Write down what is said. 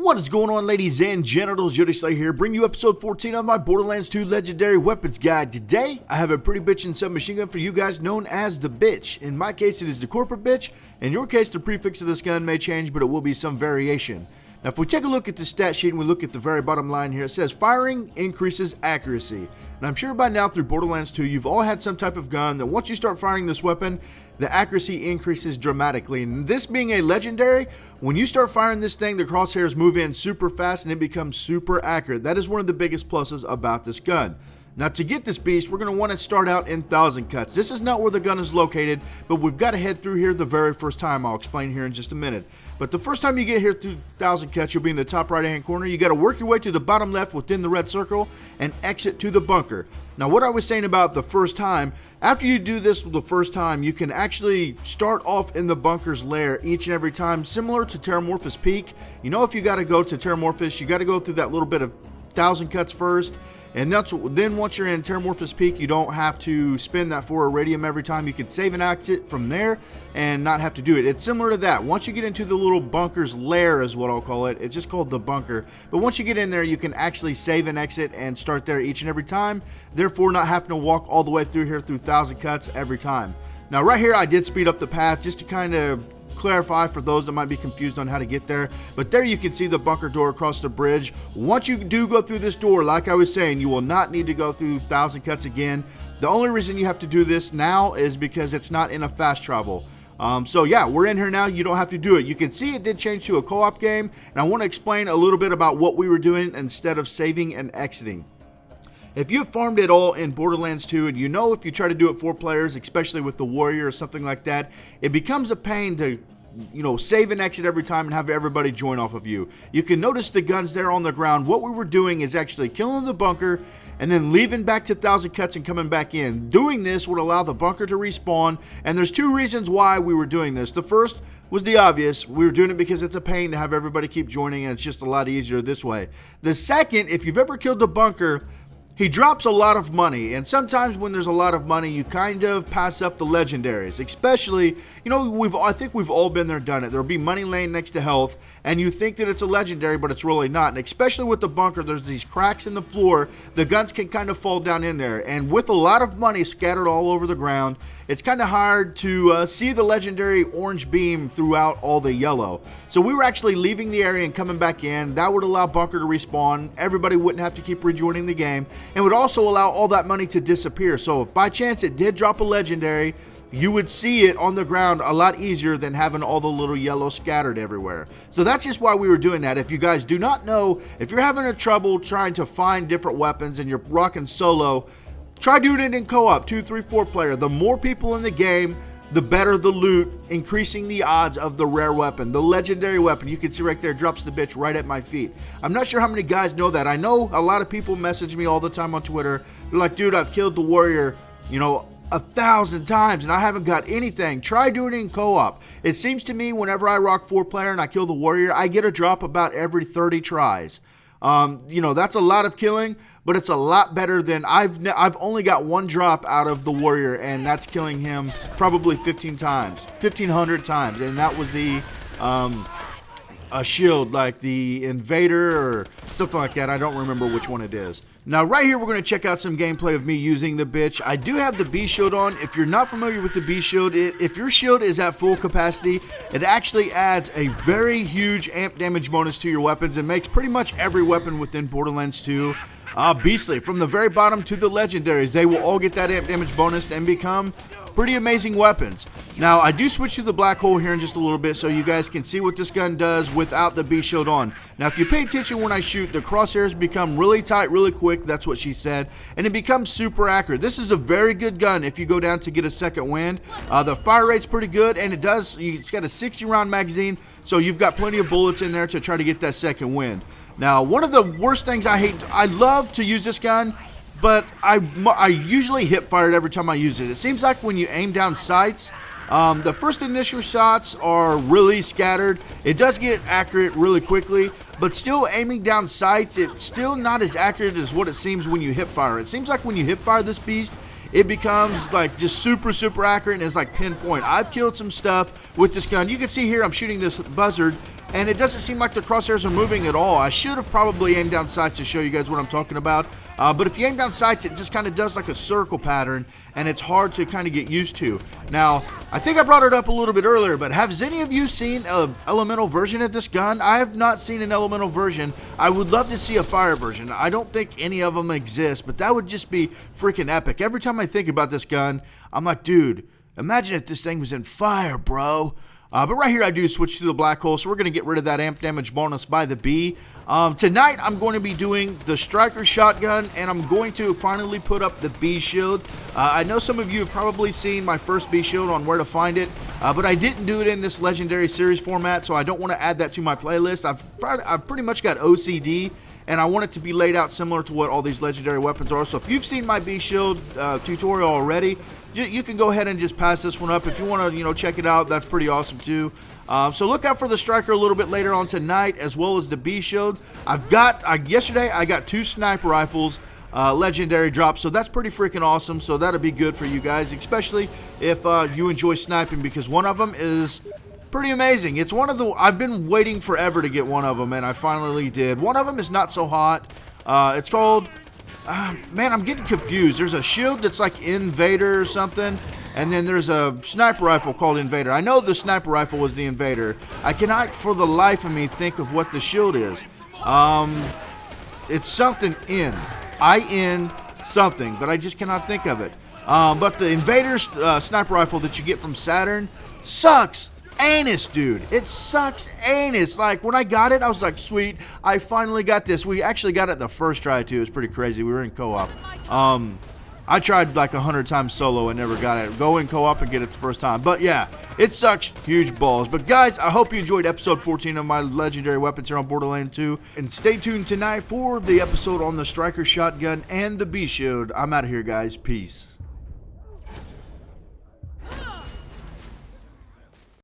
What is going on, ladies and genitals? Jody Slay here, bringing you episode 14 of my Borderlands 2 Legendary Weapons Guide. Today, I have a pretty bitchin' submachine gun for you guys known as the bitch. In my case, it is the corporate bitch. In your case, the prefix of this gun may change, but it will be some variation. Now, if we take a look at the stat sheet and we look at the very bottom line here, it says firing increases accuracy. And I'm sure by now through Borderlands 2, you've all had some type of gun that once you start firing this weapon, the accuracy increases dramatically. And this being a legendary, when you start firing this thing, the crosshairs move in super fast and it becomes super accurate. That is one of the biggest pluses about this gun. Now, to get this beast, we're going to want to start out in 1,000 cuts. This is not where the gun is located, but we've got to head through here the very first time. I'll explain here in just a minute. But the first time you get here through 1,000 cuts, you'll be in the top right-hand corner. You got to work your way to the bottom left within the red circle and exit to the bunker. Now, what I was saying about the first time, after you do this the first time, you can actually start off in the bunker's lair each and every time, similar to Terramorphous Peak. You know, if you got to go to Terramorphous, you got to go through that little bit of 1,000 cuts first. And then once you're in Terramorphous Peak, you don't have to spin that for iridium every time. You can save and exit from there and not have to do it. It's similar to that. Once you get into the little bunker's lair is what I'll call it. It's just called the bunker. But once you get in there, you can actually save and exit and start there each and every time. Therefore, not having to walk all the way through here through 1,000 cuts every time. Now, right here, I did speed up the path just to kind of clarify for those that might be confused on how to get there. But there you can see the bunker door across the bridge. Once you do go through this door, like I was saying, you will not need to go through 1,000 cuts again. The only reason you have to do this now is because it's not in a fast travel. So yeah, we're in here now. You don't have to do it. You can see it did change to a co-op game, and I want to explain a little bit about what we were doing instead of saving and exiting. If you've farmed it all in Borderlands 2, and you know if you try to do it 4 players, especially with the warrior or something like that, it becomes a pain to save and exit every time and have everybody join off of you. You can notice the guns there on the ground. What we were doing is actually killing the bunker and then leaving back to 1,000 cuts and coming back in. Doing this would allow the bunker to respawn, and there's 2 reasons why we were doing this. The first was the obvious. We were doing it because it's a pain to have everybody keep joining, and it's just a lot easier this way. The second, if you've ever killed the bunker, he drops a lot of money, and sometimes when there's a lot of money, you kind of pass up the legendaries. Especially, I think we've all been there, done it. There'll be money laying next to health, and you think that it's a legendary, but it's really not. And especially with the bunker, there's these cracks in the floor. The guns can kind of fall down in there, and with a lot of money scattered all over the ground, it's kind of hard to see the legendary orange beam throughout all the yellow. So we were actually leaving the area and coming back in. That would allow bunker to respawn. Everybody wouldn't have to keep rejoining the game, and would also allow all that money to disappear. So if by chance it did drop a legendary, you would see it on the ground a lot easier than having all the little yellow scattered everywhere. So that's just why we were doing that. If you guys do not know, if you're having a trouble trying to find different weapons and you're rocking solo, try doing it in co-op, 2, 3, 4 player. The more people in the game, the better the loot, increasing the odds of the rare weapon. The legendary weapon, you can see right there, drops the bitch right at my feet. I'm not sure how many guys know that. I know a lot of people message me all the time on Twitter. They're like, dude, I've killed the warrior, 1,000 times and I haven't got anything. Try doing it in co-op. It seems to me whenever I rock 4 player and I kill the warrior, I get a drop about every 30 tries. That's a lot of killing, but it's a lot better than I've only got 1 drop out of the warrior, and that's killing him probably 1,500 times, and that was the a shield, like the invader or something like that. I don't remember which one it is. Now right here we're going to check out some gameplay of me using the bitch. I do have the B shield on. If you're not familiar with the B shield, if your shield is at full capacity, it actually adds a very huge amp damage bonus to your weapons and makes pretty much every weapon within Borderlands 2 beastly. From the very bottom to the legendaries, they will all get that amp damage bonus and become pretty amazing weapons. Now I do switch to the black hole here in just a little bit so you guys can see what this gun does without the B shield on. Now if you pay attention when I shoot, the crosshairs become really tight really quick. That's what she said, and it becomes super accurate. This is a very good gun if you go down to get a second wind. The fire rate's pretty good, and it's got a 60 round magazine, so you've got plenty of bullets in there to try to get that second wind. Now one of the worst things I love to use this gun, but I usually hip fire it every time I use it. It seems like when you aim down sights, the first initial shots are really scattered. It does get accurate really quickly, but still aiming down sights, it's still not as accurate as what it seems when you hip fire. It seems like when you hip fire this beast, it becomes like just super accurate and it's like pinpoint. I've killed some stuff with this gun. You can see here I'm shooting this buzzard. and it doesn't seem like the crosshairs are moving at all. I should have probably aimed down sights to show you guys what I'm talking about, but if you aim down sights, it just kind of does like a circle pattern, and it's hard to kind of get used to. Now, I think I brought it up a little bit earlier, but have any of you seen an elemental version of this gun? I have not seen an elemental version. I would love to see a fire version. I don't think any of them exist, but that would just be freaking epic. Every time I think about this gun, I'm like, dude, imagine if this thing was in fire, bro. But right here I do switch to the black hole, so we're going to get rid of that amp damage bonus by the B. Tonight I'm going to be doing the striker shotgun, and I'm going to finally put up the B shield. I know some of you have probably seen my first B shield on where to find it, but I didn't do it in this legendary series format, so I don't want to add that to my playlist. I've pretty much got OCD, and I want it to be laid out similar to what all these legendary weapons are. So if you've seen my B shield tutorial already, you can go ahead and just pass this one up. If you want to, check it out, that's pretty awesome too. So look out for the striker a little bit later on tonight, as well as the B shield. Yesterday I got 2 sniper rifles, legendary drops, so that's pretty freaking awesome. So that'll be good for you guys, especially if you enjoy sniping, because one of them is pretty amazing. It's one of the, I've been waiting forever to get one of them, and I finally did. One of them is not so hot. It's called, man, I'm getting confused. There's a shield that's like Invader or something, and then there's a sniper rifle called Invader. I know the sniper rifle was the Invader. I cannot for the life of me think of what the shield is. It's something IN something, but I just cannot think of it. But the Invader sniper rifle that you get from Saturn sucks anus, dude. It sucks anus. Like, when I got it, I was like, sweet, I finally got this. We actually got it the first try too. It was pretty crazy. We were in co-op. I tried like 100 times solo and never got it. Go in co-op and get it the first time. But yeah, it sucks huge balls. But guys, I hope you enjoyed episode 14 of my legendary weapons here on Borderlands 2. And stay tuned tonight for the episode on the striker shotgun and the B shield. I'm out of here, guys. Peace.